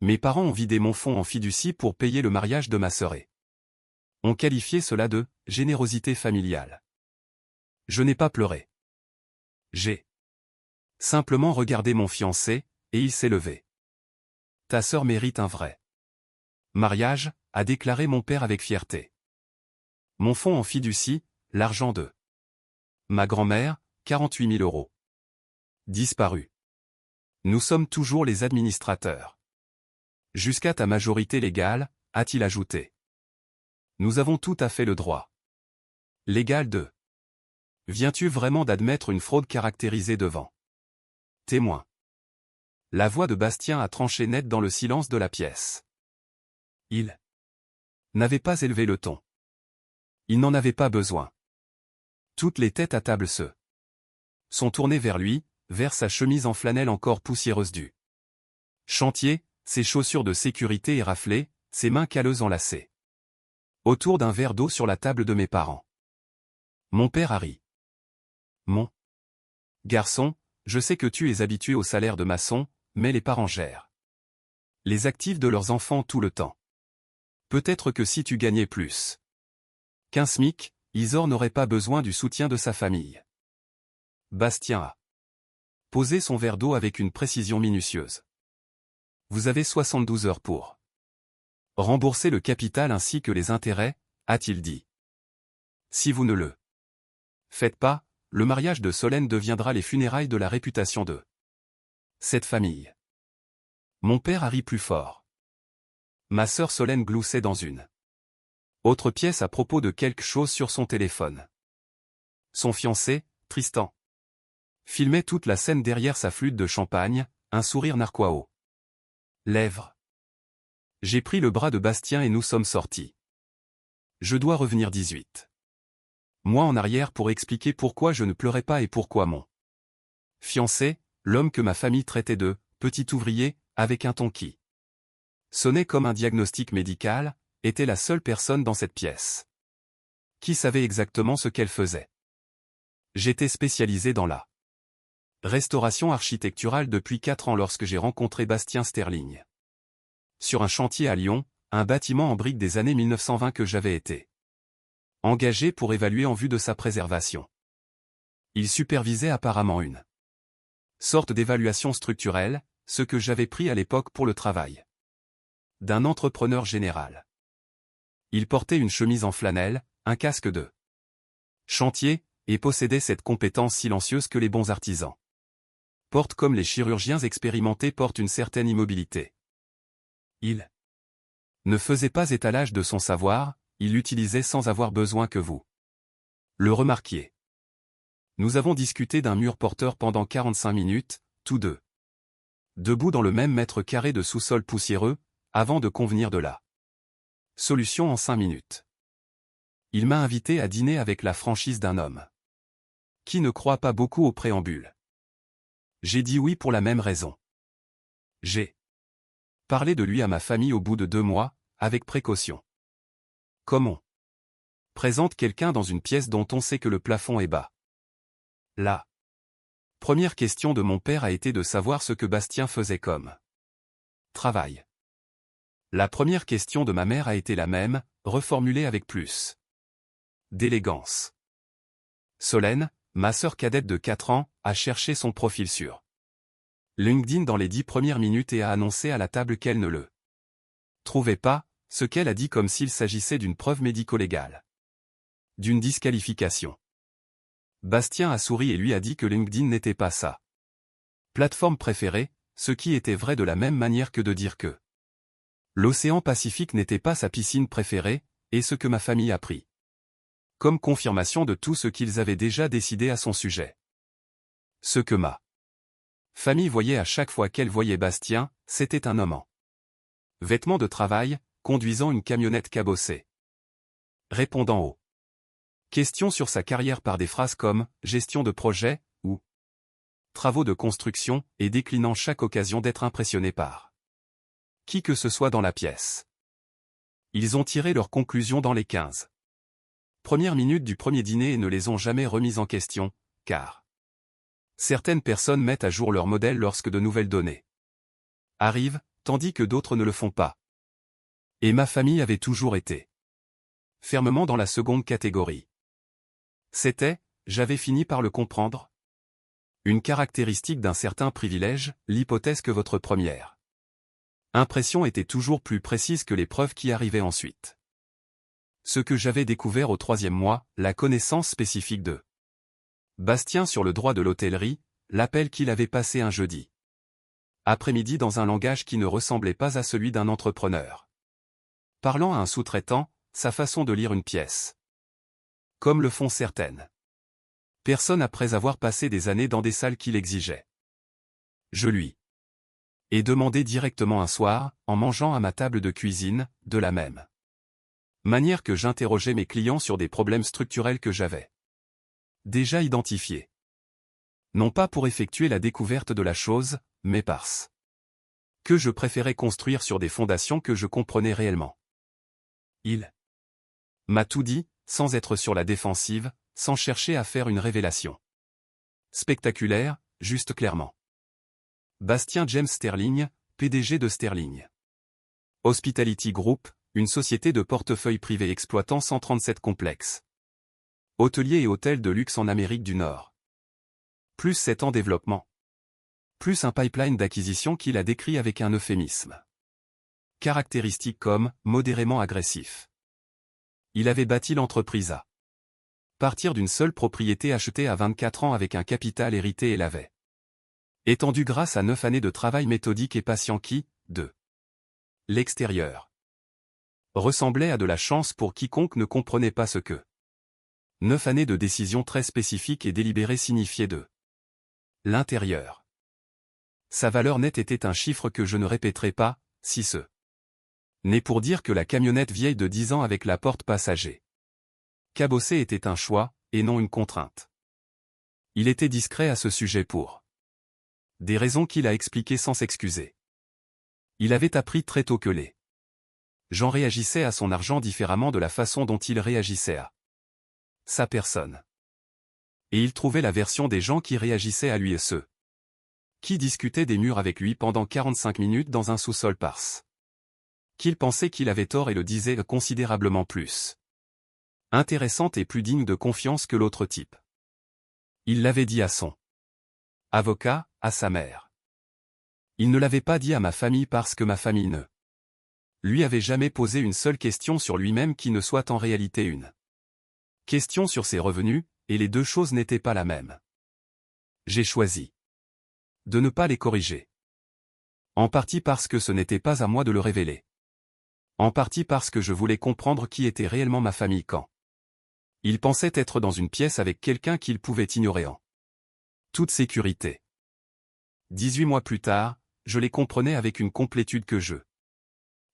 Mes parents ont vidé mon fonds en fiducie pour payer le mariage de ma sœur et ont qualifié cela de « générosité familiale ». Je n'ai pas pleuré. J'ai simplement regardé mon fiancé, et il s'est levé. « Ta sœur mérite un vrai mariage », a déclaré mon père avec fierté. Mon fonds en fiducie, l'argent de ma grand-mère, 48 000 €. Disparu. Nous sommes toujours les administrateurs. Jusqu'à ta majorité légale, a-t-il ajouté. Nous avons tout à fait le droit légal de. Viens-tu vraiment d'admettre une fraude caractérisée devant témoin? La voix de Bastien a tranché net dans le silence de la pièce. Il n'avait pas élevé le ton. Il n'en avait pas besoin. Toutes les têtes à table sont tournées vers lui, vers sa chemise en flanelle encore poussiéreuse du chantier, ses chaussures de sécurité éraflées, ses mains calleuses enlacées. Autour d'un verre d'eau sur la table de mes parents. Mon père a ri. Mon garçon, je sais que tu es habitué au salaire de maçon, mais les parents gèrent les actifs de leurs enfants tout le temps. Peut-être que si tu gagnais plus qu'un SMIC, Isor n'aurait pas besoin du soutien de sa famille. Bastien a posé son verre d'eau avec une précision minutieuse. Vous avez 72 heures pour rembourser le capital ainsi que les intérêts, a-t-il dit. Si vous ne le faites pas, le mariage de Solène deviendra les funérailles de la réputation de cette famille. Mon père a ri plus fort. Ma sœur Solène gloussait dans une autre pièce à propos de quelque chose sur son téléphone. Son fiancé, Tristan, filmait toute la scène derrière sa flûte de champagne, un sourire narquois aux lèvres. J'ai pris le bras de Bastien et nous sommes sortis. Je dois revenir 18 mois en arrière pour expliquer pourquoi je ne pleurais pas et pourquoi mon fiancé, l'homme que ma famille traitait de « petit ouvrier » avec un ton qui sonnait comme un diagnostic médical, était la seule personne dans cette pièce qui savait exactement ce qu'elle faisait. J'étais spécialisé dans la restauration architecturale depuis 4 ans lorsque j'ai rencontré Bastien Sterling. Sur un chantier à Lyon, un bâtiment en briques des années 1920 que j'avais été engagé pour évaluer en vue de sa préservation. Il supervisait apparemment une sorte d'évaluation structurelle, ce que j'avais pris à l'époque pour le travail d'un entrepreneur général. Il portait une chemise en flanelle, un casque de chantier, et possédait cette compétence silencieuse que les bons artisans portent comme les chirurgiens expérimentés portent une certaine immobilité. Il ne faisait pas étalage de son savoir, il l'utilisait sans avoir besoin que vous le remarquiez. Nous avons discuté d'un mur porteur pendant 45 minutes, tous deux debout dans le même mètre carré de sous-sol poussiéreux, avant de convenir de la solution en 5 minutes. Il m'a invité à dîner avec la franchise d'un homme qui ne croit pas beaucoup au préambule. J'ai dit oui pour la même raison. J'ai parlé de lui à ma famille au bout de 2 mois, avec précaution. Comme on présente quelqu'un dans une pièce dont on sait que le plafond est bas. La première question de mon père a été de savoir ce que Bastien faisait comme travail. La première question de ma mère a été la même, reformulée avec plus d'élégance. Solène, ma sœur cadette de 4 ans, a cherché son profil sur LinkedIn dans les 10 premières minutes et a annoncé à la table qu'elle ne le trouvait pas, ce qu'elle a dit comme s'il s'agissait d'une preuve médico-légale. D'une disqualification. Bastien a souri et lui a dit que LinkedIn n'était pas sa plateforme préférée, ce qui était vrai de la même manière que de dire que l'océan Pacifique n'était pas sa piscine préférée, et ce que ma famille a pris comme confirmation de tout ce qu'ils avaient déjà décidé à son sujet. Ce que ma famille voyait à chaque fois qu'elle voyait Bastien, c'était un homme en vêtements de travail, conduisant une camionnette cabossée. Répondant aux questions sur sa carrière par des phrases comme « gestion de projet » ou « travaux de construction » et déclinant chaque occasion d'être impressionné par qui que ce soit dans la pièce. Ils ont tiré leurs conclusions dans les 15 premières minutes du premier dîner et ne les ont jamais remises en question, car certaines personnes mettent à jour leur modèle lorsque de nouvelles données arrivent, tandis que d'autres ne le font pas. Et ma famille avait toujours été fermement dans la seconde catégorie. C'était, j'avais fini par le comprendre, une caractéristique d'un certain privilège, l'hypothèse que votre première impression était toujours plus précise que les preuves qui arrivaient ensuite. Ce que j'avais découvert au 3e mois, la connaissance spécifique de Bastien sur le droit de l'hôtellerie, l'appel qu'il avait passé un jeudi après-midi dans un langage qui ne ressemblait pas à celui d'un entrepreneur. Parlant à un sous-traitant, sa façon de lire une pièce. Comme le font certaines personnes après avoir passé des années dans des salles qui l'exigeaient. Je lui ai demandé directement un soir, en mangeant à ma table de cuisine, de la même manière que j'interrogeais mes clients sur des problèmes structurels que j'avais déjà identifiés. Non pas pour effectuer la découverte de la chose, mais parce que je préférais construire sur des fondations que je comprenais réellement. Il m'a tout dit, sans être sur la défensive, sans chercher à faire une révélation spectaculaire, juste clairement. Bastien James Sterling, PDG de Sterling Hospitality Group, une société de portefeuille privé exploitant 137 complexes hôteliers et hôtels de luxe en Amérique du Nord. Plus 7 ans développement. Plus un pipeline d'acquisition qu'il a décrit avec un euphémisme caractéristique comme modérément agressif. Il avait bâti l'entreprise à partir d'une seule propriété achetée à 24 ans avec un capital hérité et l'avait étendu grâce à 9 années de travail méthodique et patient qui, de l'extérieur, ressemblait à de la chance pour quiconque ne comprenait pas ce que 9 années de décisions très spécifiques et délibérées signifiaient de l'intérieur. Sa valeur nette était un chiffre que je ne répéterai pas, si ce n'est pour dire que la camionnette vieille de 10 ans avec la porte passager cabossée était un choix, et non une contrainte. Il était discret à ce sujet pour des raisons qu'il a expliquées sans s'excuser. Il avait appris très tôt que les gens réagissaient à son argent différemment de la façon dont il réagissait à sa personne. Et il trouvait la version des gens qui réagissaient à lui et ceux qui discutaient des murs avec lui pendant 45 minutes dans un sous-sol parce qu'il pensait qu'il avait tort et le disait considérablement plus intéressante et plus digne de confiance que l'autre type. Il l'avait dit à son avocat, à sa mère. Il ne l'avait pas dit à ma famille parce que ma famille ne lui avait jamais posé une seule question sur lui-même qui ne soit en réalité une question sur ses revenus, et les deux choses n'étaient pas la même. J'ai choisi de ne pas les corriger. En partie parce que ce n'était pas à moi de le révéler. En partie parce que je voulais comprendre qui était réellement ma famille quand il pensait être dans une pièce avec quelqu'un qu'il pouvait ignorer en toute sécurité. 18 mois plus tard, je les comprenais avec une complétude que je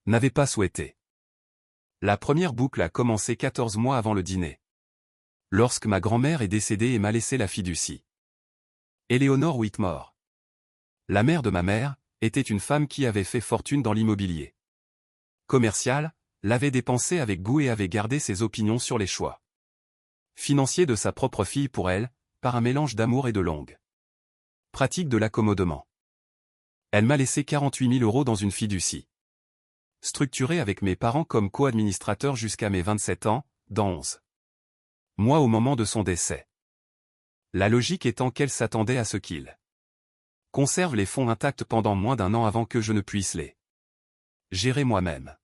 n'avais pas souhaitée. La première boucle a commencé 14 mois avant le dîner. Lorsque ma grand-mère est décédée et m'a laissé la fiducie. Eleanor Whitmore, la mère de ma mère, était une femme qui avait fait fortune dans l'immobilier commercial, l'avait dépensé avec goût et avait gardé ses opinions sur les choix financiers de sa propre fille pour elle, par un mélange d'amour et de longue pratique de l'accommodement. Elle m'a laissé 48 000 € dans une fiducie structurée avec mes parents comme co-administrateur jusqu'à mes 27 ans, dans 11 mois au moment de son décès. La logique étant qu'elle s'attendait à ce qu'il conserve les fonds intacts pendant moins d'un an avant que je ne puisse les gérer moi-même.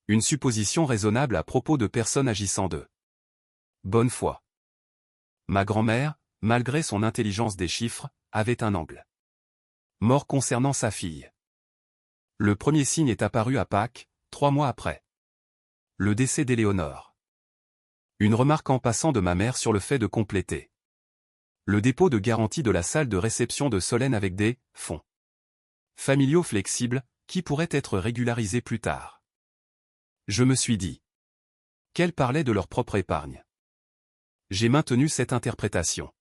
Une supposition raisonnable à propos de personnes agissant de bonne foi. Ma grand-mère, malgré son intelligence des chiffres, avait un angle mort concernant sa fille. Le premier signe est apparu à Pâques, 3 mois après le décès d'Éléonore. Une remarque en passant de ma mère sur le fait de compléter le dépôt de garantie de la salle de réception de Solène avec des fonds familiaux flexibles, qui pourraient être régularisés plus tard. Je me suis dit qu'elles parlaient de leur propre épargne. J'ai maintenu cette interprétation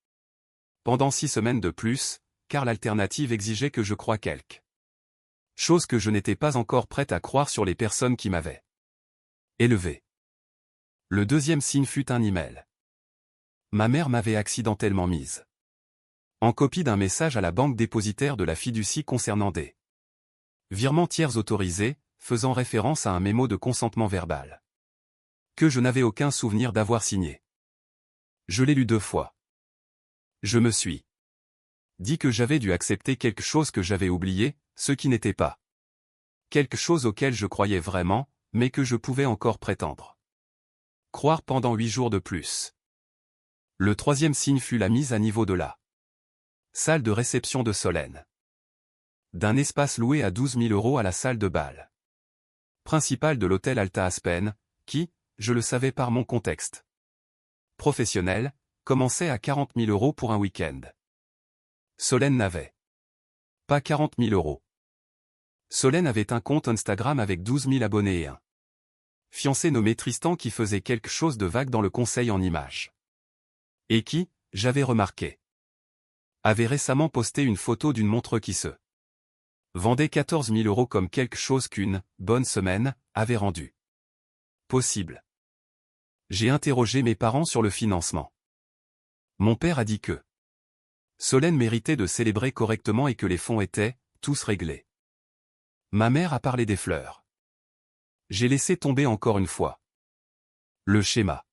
pendant 6 semaines de plus, car l'alternative exigeait que je croie quelque chose que je n'étais pas encore prête à croire sur les personnes qui m'avaient élevé. Le deuxième signe fut un email. Ma mère m'avait accidentellement mise en copie d'un message à la banque dépositaire de la fiducie concernant des Virement tiers autorisé, faisant référence à un mémo de consentement verbal. Que je n'avais aucun souvenir d'avoir signé. Je l'ai lu 2 fois. Je me suis dit que j'avais dû accepter quelque chose que j'avais oublié, ce qui n'était pas quelque chose auquel je croyais vraiment, mais que je pouvais encore prétendre croire pendant 8 jours de plus. Le 3e signe fut la mise à niveau de la salle de réception de Solène. D'un espace loué à 12 000 € à la salle de bal principale de l'hôtel Alta Aspen, qui, je le savais par mon contexte professionnel, commençait à 40 000 € pour un week-end. Solène n'avait pas 40 000 €. Solène avait un compte Instagram avec 12 000 abonnés et un fiancé nommé Tristan qui faisait quelque chose de vague dans le conseil en images. Et qui, j'avais remarqué, avait récemment posté une photo d'une montre qui se vendait 14 000 € comme quelque chose qu'une bonne semaine avait rendu possible. J'ai interrogé mes parents sur le financement. Mon père a dit que Solène méritait de célébrer correctement et que les fonds étaient tous réglés. Ma mère a parlé des fleurs. J'ai laissé tomber encore une fois. Le schéma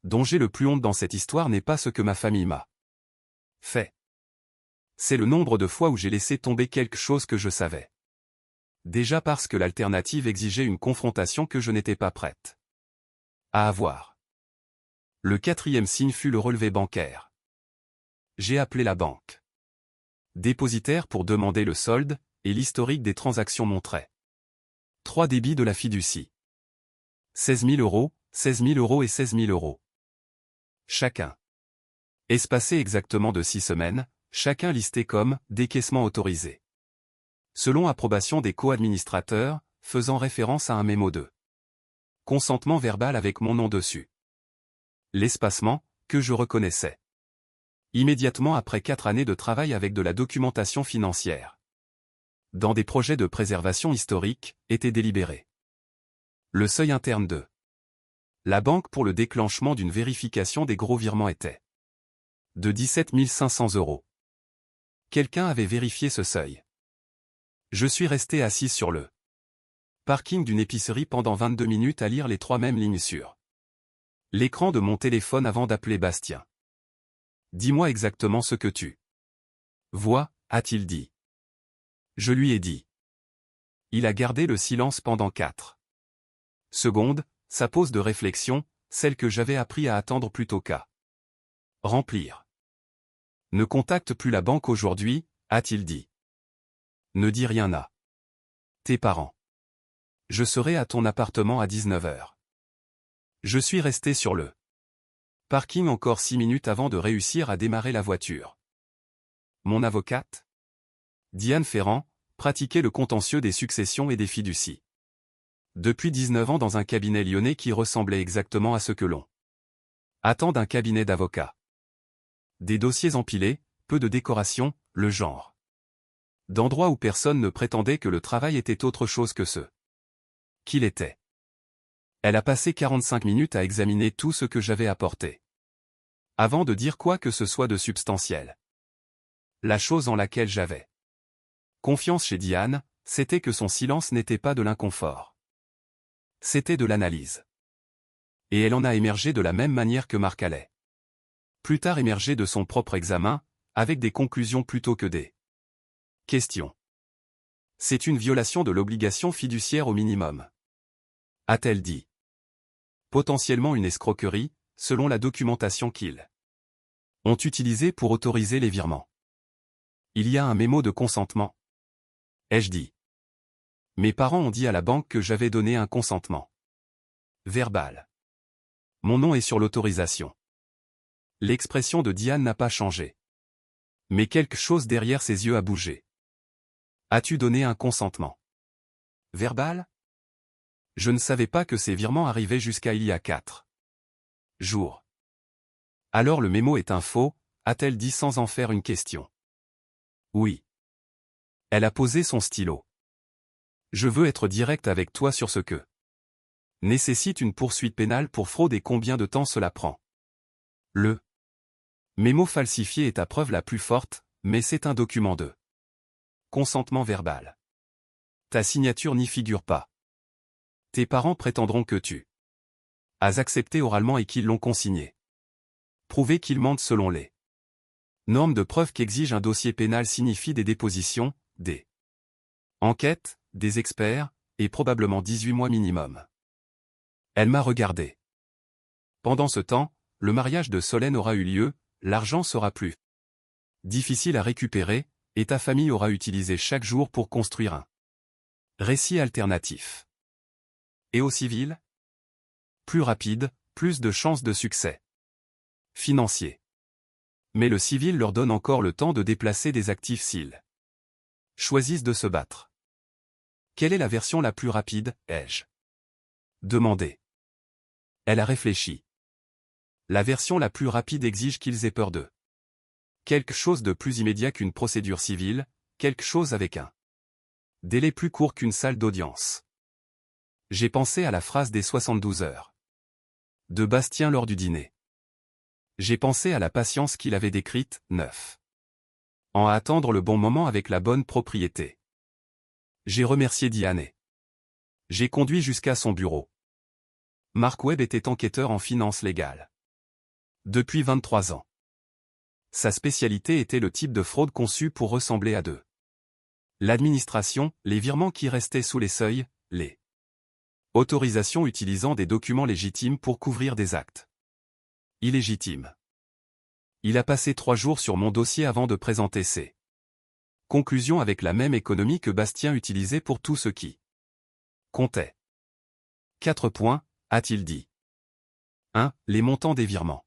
dont j'ai le plus honte dans cette histoire n'est pas ce que ma famille m'a fait. C'est le nombre de fois où j'ai laissé tomber quelque chose que je savais. Déjà parce que l'alternative exigeait une confrontation que je n'étais pas prête à avoir. Le 4e signe fut le relevé bancaire. J'ai appelé la banque dépositaire pour demander le solde, et l'historique des transactions montrait 3 débits de la fiducie. 16 000 €, 16 000 € et 16 000 €. Chacun. Espacé exactement de 6 semaines, chacun listé comme « décaissement autorisé ». Selon approbation des co-administrateurs, faisant référence à un mémo de consentement verbal avec mon nom dessus. L'espacement, que je reconnaissais immédiatement après 4 années de travail avec de la documentation financière dans des projets de préservation historique, était délibéré. Le seuil interne de la banque pour le déclenchement d'une vérification des gros virements était de 17 500 €. Quelqu'un avait vérifié ce seuil. Je suis resté assis sur le parking d'une épicerie pendant 22 minutes à lire les 3 mêmes lignes sur l'écran de mon téléphone avant d'appeler Bastien. Dis-moi exactement ce que tu vois, a-t-il dit. Je lui ai dit. Il a gardé le silence pendant 4 secondes, sa pause de réflexion, celle que j'avais appris à attendre plutôt qu'à remplir. Ne contacte plus la banque aujourd'hui, a-t-il dit. Ne dis rien à tes parents. Je serai à ton appartement à 19 h. Je suis resté sur le parking encore 6 minutes avant de réussir à démarrer la voiture. Mon avocate, Diane Ferrand, pratiquait le contentieux des successions et des fiducies. Depuis 19 ans dans un cabinet lyonnais qui ressemblait exactement à ce que l'on attend d'un cabinet d'avocats. Des dossiers empilés, peu de décoration, le genre d'endroit où personne ne prétendait que le travail était autre chose que ce qu'il était. Elle a passé 45 minutes à examiner tout ce que j'avais apporté, avant de dire quoi que ce soit de substantiel. La chose en laquelle j'avais confiance chez Diane, c'était que son silence n'était pas de l'inconfort. C'était de l'analyse. Et elle en a émergé de la même manière que Marc allait plus tard émerger de son propre examen, avec des conclusions plutôt que des questions. C'est une violation de l'obligation fiduciaire au minimum, a-t-elle dit. Potentiellement une escroquerie, selon la documentation qu'ils ont utilisée pour autoriser les virements. Il y a un mémo de consentement, ai-je dit. Mes parents ont dit à la banque que j'avais donné un consentement verbal. Mon nom est sur l'autorisation. L'expression de Diane n'a pas changé. Mais quelque chose derrière ses yeux a bougé. As-tu donné un consentement verbal? Je ne savais pas que ces virements arrivaient jusqu'à il y a 4 jours. Alors le mémo est un faux, a-t-elle dit sans en faire une question. Oui. Elle a posé son stylo. Je veux être direct avec toi sur ce que nécessite une poursuite pénale pour fraude et combien de temps cela prend. Le mémo falsifié est ta preuve la plus forte, mais c'est un document de consentement verbal. Ta signature n'y figure pas. Tes parents prétendront que tu as accepté oralement et qu'ils l'ont consigné. Prouver qu'ils mentent selon les normes de preuve qu'exige un dossier pénal signifie des dépositions, des enquêtes, des experts, et probablement 18 mois minimum. Elle m'a regardé. Pendant ce temps, le mariage de Solène aura eu lieu, l'argent sera plus difficile à récupérer, et ta famille aura utilisé chaque jour pour construire un récit alternatif. Et au civil? Plus rapide, plus de chances de succès financier. Mais le civil leur donne encore le temps de déplacer des actifs s'ils choisissent de se battre. Quelle est la version la plus rapide, ai-je demandé. Elle a réfléchi. La version la plus rapide exige qu'ils aient peur d'eux. Quelque chose de plus immédiat qu'une procédure civile, quelque chose avec un délai plus court qu'une salle d'audience. J'ai pensé à la phrase des 72 heures de Bastien lors du dîner. J'ai pensé à la patience qu'il avait décrite, 9 ans à attendre le bon moment avec la bonne propriété. J'ai remercié Diane. J'ai conduit jusqu'à son bureau. Mark Webb était enquêteur en finances légales depuis 23 ans. Sa spécialité était le type de fraude conçu pour ressembler à l'administration, les virements qui restaient sous les seuils, les autorisations utilisant des documents légitimes pour couvrir des actes illégitimes. Il a passé 3 jours sur mon dossier avant de présenter ses conclusions avec la même économie que Bastien utilisait pour tout ce qui comptait. 4 points, a-t-il dit. 1. Les montants des virements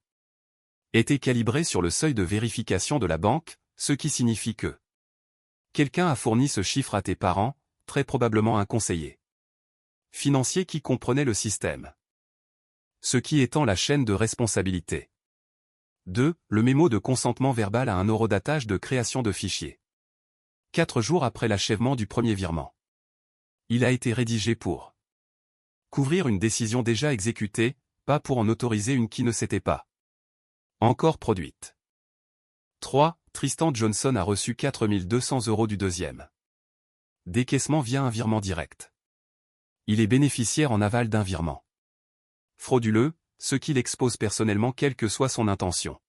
étaient calibrés sur le seuil de vérification de la banque, ce qui signifie que quelqu'un a fourni ce chiffre à tes parents, très probablement un conseiller financier qui comprenait le système. Ce qui étend la chaîne de responsabilité. 2. Le mémo de consentement verbal à un horodatage de création de fichiers. 4 jours après l'achèvement du premier virement. Il a été rédigé pour couvrir une décision déjà exécutée, pas pour en autoriser une qui ne s'était pas encore produite. 3. Tristan Johnson a reçu 4 200 € du deuxième décaissement via un virement direct. Il est bénéficiaire en aval d'un virement frauduleux, ce qui l'expose personnellement quelle que soit son intention.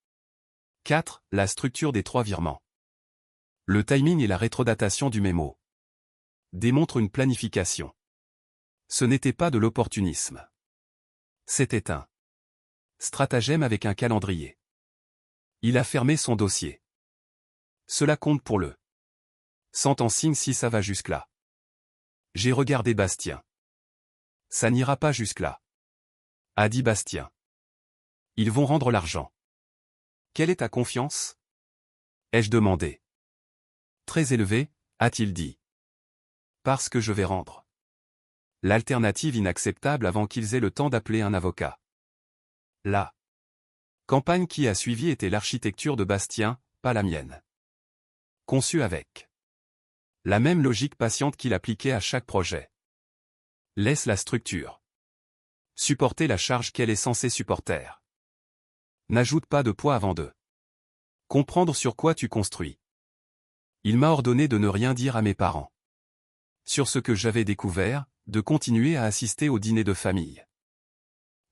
4. La structure des 3 virements. Le timing et la rétrodatation du mémo démontrent une planification. Ce n'était pas de l'opportunisme. C'était un stratagème avec un calendrier. Il a fermé son dossier. Cela compte pour le sentencing si ça va jusque-là. J'ai regardé Bastien. Ça n'ira pas jusque-là, a dit Bastien. Ils vont rendre l'argent. Quelle est ta confiance? Ai-je demandé. Très élevée, a-t-il dit. Parce que je vais rendre l'alternative inacceptable avant qu'ils aient le temps d'appeler un avocat. La campagne qui a suivi était l'architecture de Bastien, pas la mienne. Conçue avec la même logique patiente qu'il appliquait à chaque projet. Laisse la structure supporter la charge qu'elle est censée supporter. N'ajoute pas de poids avant de comprendre sur quoi tu construis. Il m'a ordonné de ne rien dire à mes parents sur ce que j'avais découvert, de continuer à assister au dîner de famille,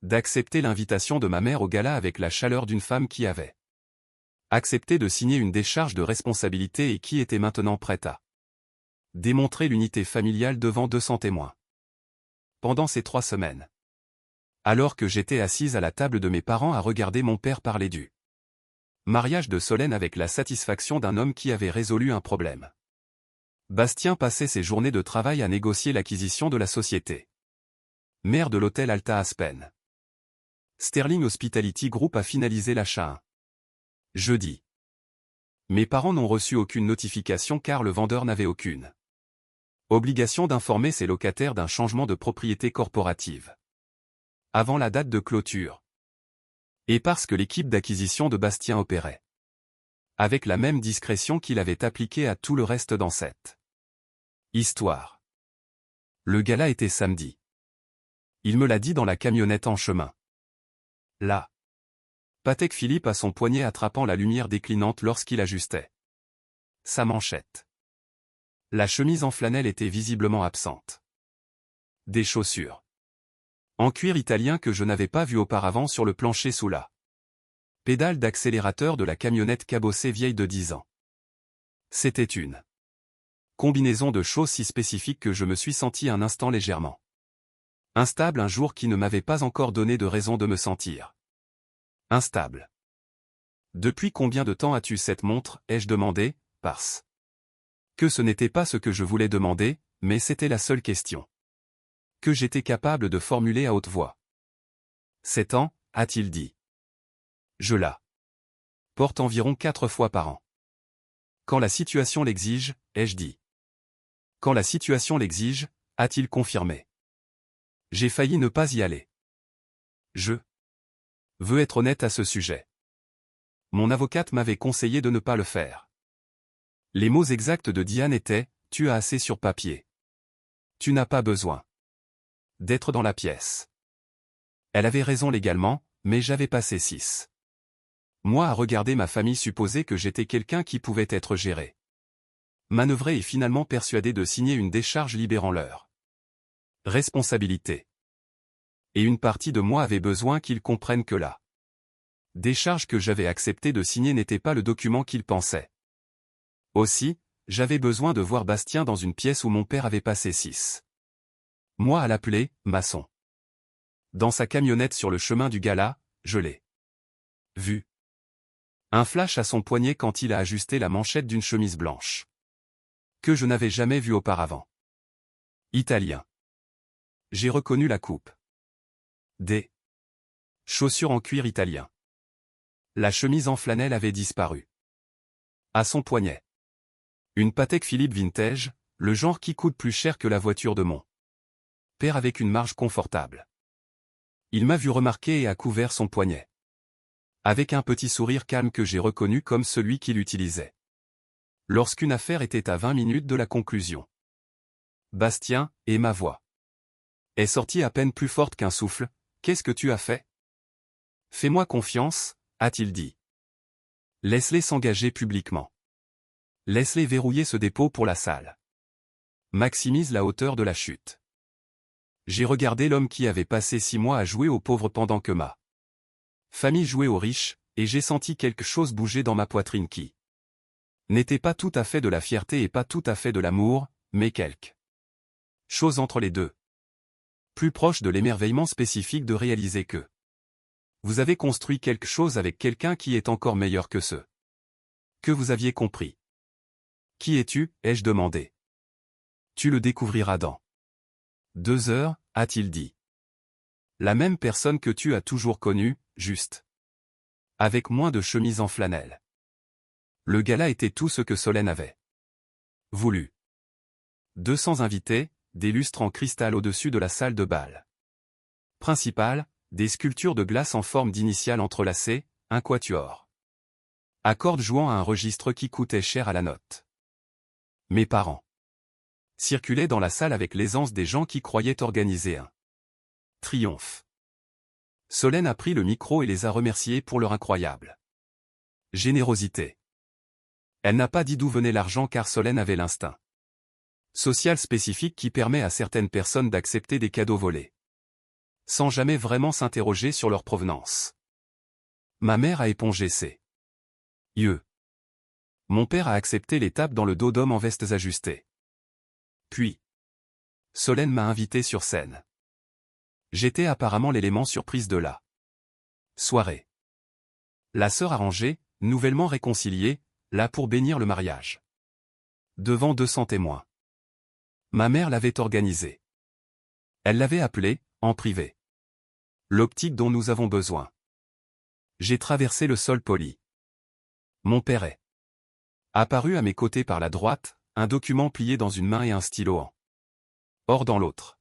d'accepter l'invitation de ma mère au gala avec la chaleur d'une femme qui avait accepté de signer une décharge de responsabilité et qui était maintenant prête à démontrer l'unité familiale devant 200 témoins. Pendant ces 3 semaines. Alors que j'étais assise à la table de mes parents à regarder mon père parler du mariage de Solène avec la satisfaction d'un homme qui avait résolu un problème. Bastien passait ses journées de travail à négocier l'acquisition de la société mère de l'hôtel Alta Aspen. Sterling Hospitality Group a finalisé l'achat jeudi. Mes parents n'ont reçu aucune notification car le vendeur n'avait aucune obligation d'informer ses locataires d'un changement de propriété corporative avant la date de clôture. Et parce que l'équipe d'acquisition de Bastien opérait avec la même discrétion qu'il avait appliquée à tout le reste dans cette histoire. Le gala était samedi. Il me l'a dit dans la camionnette en chemin. Là. Patek Philippe à son poignet attrapant la lumière déclinante lorsqu'il ajustait sa manchette. La chemise en flanelle était visiblement absente. Des chaussures en cuir italien que je n'avais pas vues auparavant sur le plancher sous la pédale d'accélérateur de la camionnette cabossée vieille de 10 ans. C'était une combinaison de choses si spécifiques que je me suis senti un instant légèrement instable un jour qui ne m'avait pas encore donné de raison de me sentir instable. Depuis combien de temps as-tu cette montre, ai-je demandé, parce que ce n'était pas ce que je voulais demander, mais c'était la seule question que j'étais capable de formuler à haute voix. 7 ans, a-t-il dit. Je la porte environ 4 fois par an. Quand la situation l'exige, ai-je dit. Quand la situation l'exige, a-t-il confirmé. J'ai failli ne pas y aller. Je veux être honnête à ce sujet. Mon avocate m'avait conseillé de ne pas le faire. Les mots exacts de Diane étaient « Tu as assez sur papier. Tu n'as pas besoin d'être dans la pièce. » Elle avait raison légalement, mais j'avais passé 6 mois à regarder ma famille supposer que j'étais quelqu'un qui pouvait être géré, manœuvré et finalement persuadé de signer une décharge libérant leur responsabilité. Et une partie de moi avait besoin qu'ils comprennent que la décharge que j'avais accepté de signer n'était pas le document qu'ils pensaient. Aussi, j'avais besoin de voir Bastien dans une pièce où mon père avait passé 6 mois à l'appeler « maçon ». Dans sa camionnette sur le chemin du gala, je l'ai vu. Un flash à son poignet quand il a ajusté la manchette d'une chemise blanche que je n'avais jamais vue auparavant. Italien. J'ai reconnu la coupe. Des chaussures en cuir italien. La chemise en flanelle avait disparu. À son poignet. Une Patek Philippe vintage, le genre qui coûte plus cher que la voiture de mon père avec une marge confortable. Il m'a vu remarquer et a couvert son poignet. Avec un petit sourire calme que j'ai reconnu comme celui qu'il utilisait lorsqu'une affaire était à 20 minutes de la conclusion. Bastien, et ma voix est sortie à peine plus forte qu'un souffle. Qu'est-ce que tu as fait? Fais-moi confiance, a-t-il dit. Laisse-les s'engager publiquement. Laisse-les verrouiller ce dépôt pour la salle. Maximise la hauteur de la chute. J'ai regardé l'homme qui avait passé 6 mois à jouer aux pauvres pendant que ma famille jouait aux riches, et j'ai senti quelque chose bouger dans ma poitrine qui n'était pas tout à fait de la fierté et pas tout à fait de l'amour, mais quelque chose entre les deux. Plus proche de l'émerveillement spécifique de réaliser que vous avez construit quelque chose avec quelqu'un qui est encore meilleur que ce que vous aviez compris. Qui es-tu, ai-je demandé. Tu le découvriras dans 2 heures, a-t-il dit. La même personne que tu as toujours connue, juste avec moins de chemise en flanelle. Le gala était tout ce que Solène avait voulu. 200 invités, des lustres en cristal au-dessus de la salle de bal principale, des sculptures de glace en forme d'initiales entrelacées, un quatuor à cordes jouant à un registre qui coûtait cher à la note. Mes parents circulaient dans la salle avec l'aisance des gens qui croyaient organiser un triomphe. Solène a pris le micro et les a remerciés pour leur incroyable générosité. Elle n'a pas dit d'où venait l'argent car Solène avait l'instinct social spécifique qui permet à certaines personnes d'accepter des cadeaux volés, sans jamais vraiment s'interroger sur leur provenance. Ma mère a épongé ses yeux. Mon père a accepté les tapes dans le dos d'hommes en vestes ajustées. Puis, Solène m'a invité sur scène. J'étais apparemment l'élément surprise de la soirée. La sœur arrangée, nouvellement réconciliée, là pour bénir le mariage. Devant 200 témoins. Ma mère l'avait organisé. Elle l'avait appelé, en privé. L'optique dont nous avons besoin. J'ai traversé le sol poli. Mon père est apparu à mes côtés par la droite, un document plié dans une main et un stylo en or dans l'autre.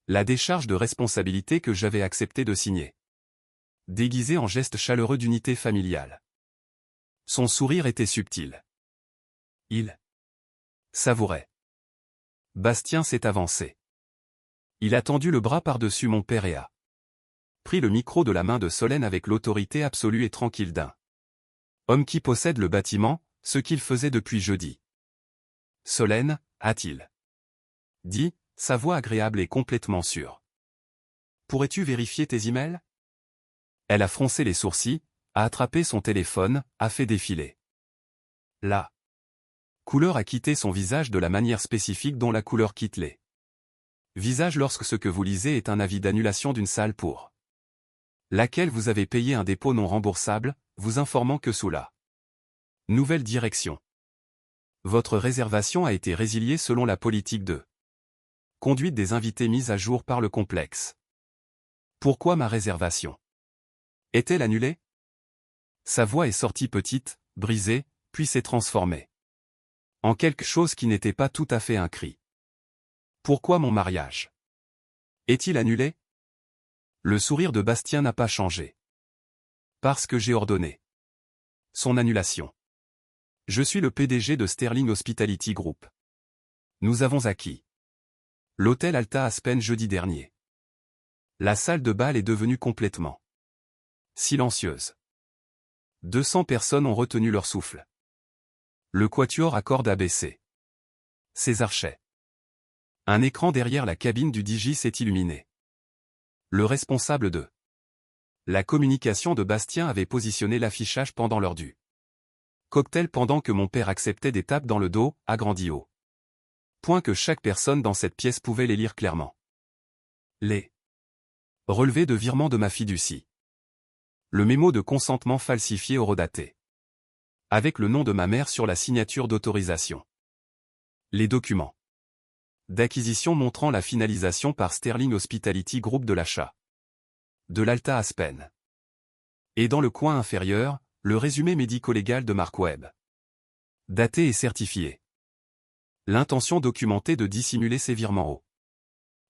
La décharge de responsabilité que j'avais accepté de signer. Déguisé en geste chaleureux d'unité familiale. Son sourire était subtil. Il savourait. Bastien s'est avancé. Il a tendu le bras par-dessus mon père et a pris le micro de la main de Solène avec l'autorité absolue et tranquille d'un homme qui possède le bâtiment, ce qu'il faisait depuis jeudi. Solène, a-t-il dit, sa voix agréable et complètement sûre. Pourrais-tu vérifier tes emails? Elle a froncé les sourcils, a attrapé son téléphone, a fait défiler. La couleur a quitté son visage de la manière spécifique dont la couleur quitte les visages lorsque ce que vous lisez est un avis d'annulation d'une salle pour laquelle vous avez payé un dépôt non remboursable, vous informant que sous la nouvelle direction, votre réservation a été résiliée selon la politique de conduite des invités mise à jour par le complexe. Pourquoi ma réservation est-elle annulée? Sa voix est sortie petite, brisée, puis s'est transformée en quelque chose qui n'était pas tout à fait un cri. Pourquoi mon mariage est-il annulé? Le sourire de Bastien n'a pas changé. Parce que j'ai ordonné son annulation. Je suis le PDG de Sterling Hospitality Group. Nous avons acquis l'hôtel Alta Aspen jeudi dernier. La salle de bal est devenue complètement silencieuse. 200 personnes ont retenu leur souffle. Le quatuor à cordes a baissé ses archets. Un écran derrière la cabine du DJ s'est illuminé. Le responsable de la communication de Bastien avait positionné l'affichage pendant l'heure du cocktail pendant que mon père acceptait des tapes dans le dos, agrandi au point que chaque personne dans cette pièce pouvait les lire clairement. Les relevés de virement de ma fiducie. Le mémo de consentement falsifié horodaté. Avec le nom de ma mère sur la signature d'autorisation. Les documents d'acquisition montrant la finalisation par Sterling Hospitality Group de l'achat de l'Alta Aspen. Et dans le coin inférieur, le résumé médico-légal de Mark Webb. Daté et certifié. L'intention documentée de dissimuler ces virements aux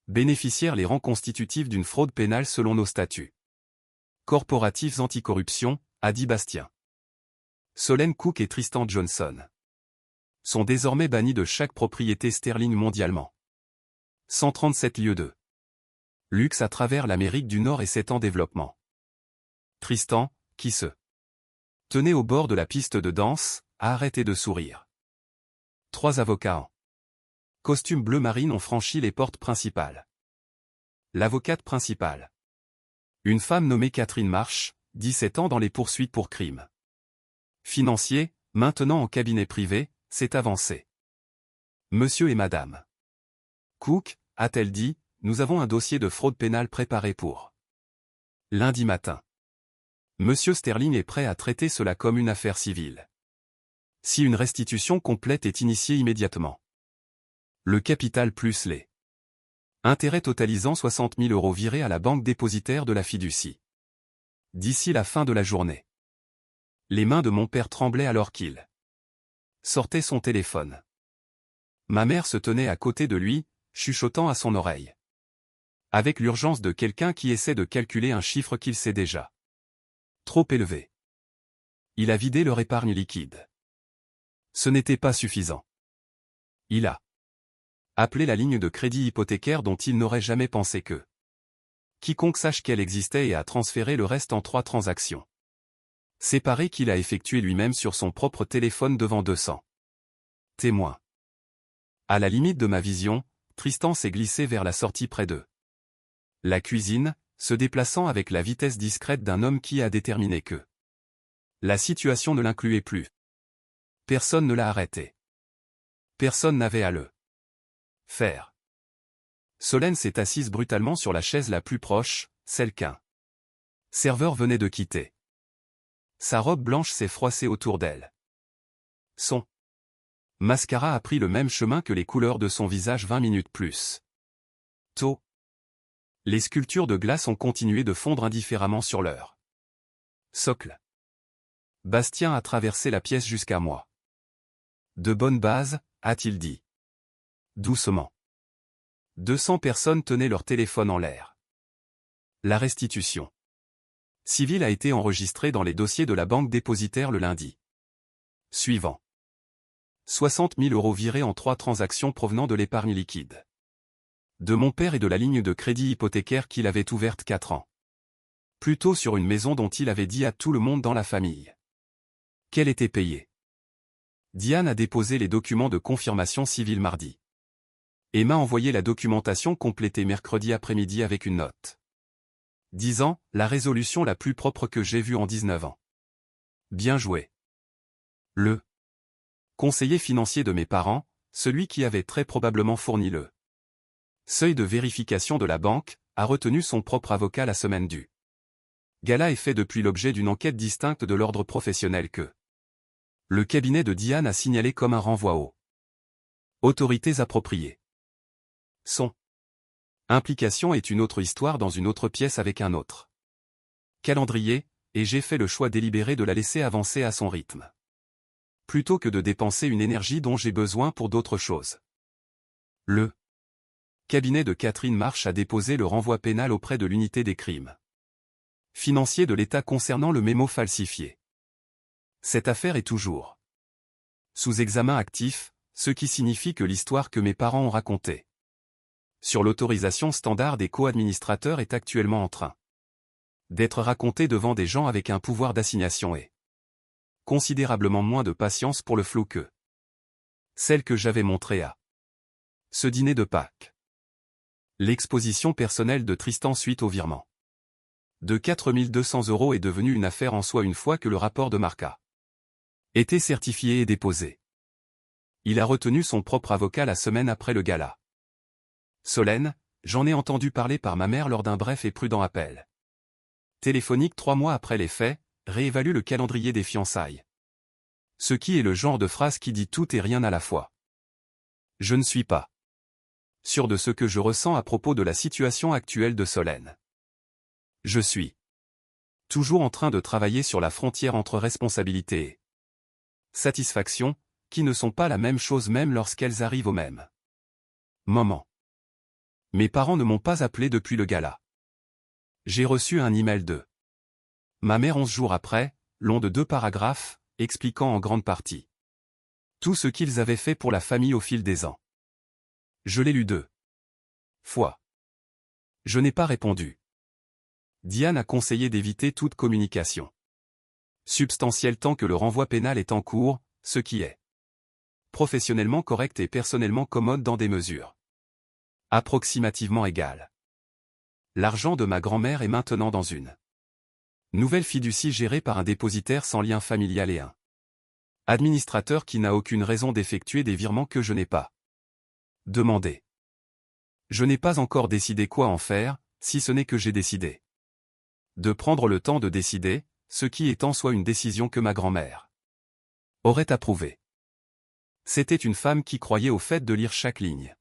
bénéficiaires les rend constitutifs d'une fraude pénale selon nos statuts corporatifs anticorruption, a dit Bastien. Solène Cook et Tristan Johnson sont désormais bannis de chaque propriété Sterling mondialement. 137 lieux de luxe à travers l'Amérique du Nord et 7 ans développement. Tristan, qui se tenait au bord de la piste de danse, a arrêté de sourire. 3 avocats en costume bleu marine ont franchi les portes principales. L'avocate principale. Une femme nommée Catherine Marsh, 17 ans dans les poursuites pour crime financier, maintenant en cabinet privé, s'est avancée. Monsieur et Madame Cook, a-t-elle dit, nous avons un dossier de fraude pénale préparé pour lundi matin. Monsieur Sterling est prêt à traiter cela comme une affaire civile. Si une restitution complète est initiée immédiatement. Le capital plus les intérêts totalisant 60 000 € virés à la banque dépositaire de la fiducie. D'ici la fin de la journée. Les mains de mon père tremblaient alors qu'il sortait son téléphone. Ma mère se tenait à côté de lui, chuchotant à son oreille. Avec l'urgence de quelqu'un qui essaie de calculer un chiffre qu'il sait déjà trop élevé. Il a vidé leur épargne liquide. Ce n'était pas suffisant. Il a appelé la ligne de crédit hypothécaire dont il n'aurait jamais pensé que quiconque sache qu'elle existait et a transféré le reste en 3 transactions séparées qu'il a effectuées lui-même sur son propre téléphone devant 200 témoins. À la limite de ma vision, Tristan s'est glissé vers la sortie près d'eux. La cuisine, se déplaçant avec la vitesse discrète d'un homme qui a déterminé que la situation ne l'incluait plus. Personne ne l'a arrêté. Personne n'avait à le faire. Solène s'est assise brutalement sur la chaise la plus proche, celle qu'un serveur venait de quitter. Sa robe blanche s'est froissée autour d'elle. Son mascara a pris le même chemin que les couleurs de son visage 20 minutes plus tôt. Les sculptures de glace ont continué de fondre indifféremment sur leur socle. Bastien a traversé la pièce jusqu'à moi. De bonnes bases, a-t-il dit. Doucement. 200 personnes tenaient leur téléphone en l'air. La restitution civile a été enregistrée dans les dossiers de la banque dépositaire le lundi suivant. 60 000 € virés en 3 transactions provenant de l'épargne liquide de mon père et de la ligne de crédit hypothécaire qu'il avait ouverte 4 ans plus tôt sur une maison dont il avait dit à tout le monde dans la famille qu'elle était payée. Diane a déposé les documents de confirmation civile mardi. Et m'a envoyé la documentation complétée mercredi après-midi avec une note. Disant, la résolution la plus propre que j'ai vue en 19 ans. Bien joué. Le conseiller financier de mes parents, celui qui avait très probablement fourni le seuil de vérification de la banque, a retenu son propre avocat la semaine du gala et fait depuis l'objet d'une enquête distincte de l'ordre professionnel que le cabinet de Diane a signalé comme un renvoi aux autorités appropriées. Son implication est une autre histoire dans une autre pièce avec un autre calendrier, et j'ai fait le choix délibéré de la laisser avancer à son rythme, plutôt que de dépenser une énergie dont j'ai besoin pour d'autres choses. Le cabinet de Catherine Marsh a déposé le renvoi pénal auprès de l'unité des crimes financiers de l'État concernant le mémo falsifié. Cette affaire est toujours sous examen actif, ce qui signifie que l'histoire que mes parents ont racontée sur l'autorisation standard des co-administrateurs est actuellement en train d'être racontée devant des gens avec un pouvoir d'assignation et considérablement moins de patience pour le flou que celle que j'avais montrée à ce dîner de Pâques. L'exposition personnelle de Tristan suite au virement de 4 200 € est devenue une affaire en soi une fois que le rapport de marque a été certifié et déposé. Il a retenu son propre avocat la semaine après le gala. Solène, j'en ai entendu parler par ma mère lors d'un bref et prudent appel téléphonique 3 mois après les faits, réévalue le calendrier des fiançailles. Ce qui est le genre de phrase qui dit tout et rien à la fois. Je ne suis pas sûr de ce que je ressens à propos de la situation actuelle de Solène. Je suis toujours en train de travailler sur la frontière entre responsabilité et satisfaction, qui ne sont pas la même chose même lorsqu'elles arrivent au même moment. Mes parents ne m'ont pas appelé depuis le gala. J'ai reçu un email de ma mère 11 jours après, long de 2 paragraphes, expliquant en grande partie tout ce qu'ils avaient fait pour la famille au fil des ans. Je l'ai lu 2 fois. Je n'ai pas répondu. Diane a conseillé d'éviter toute communication substantielle tant que le renvoi pénal est en cours, ce qui est professionnellement correct et personnellement commode dans des mesures approximativement égales. L'argent de ma grand-mère est maintenant dans une nouvelle fiducie gérée par un dépositaire sans lien familial et un administrateur qui n'a aucune raison d'effectuer des virements que je n'ai pas demandé. Je n'ai pas encore décidé quoi en faire, si ce n'est que j'ai décidé de prendre le temps de décider, ce qui est en soi une décision que ma grand-mère aurait approuvée. C'était une femme qui croyait au fait de lire chaque ligne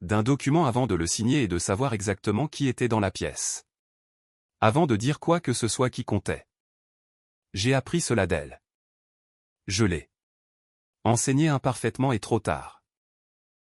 d'un document avant de le signer et de savoir exactement qui était dans la pièce, avant de dire quoi que ce soit qui comptait. J'ai appris cela d'elle. Je l'ai enseigné imparfaitement et trop tard.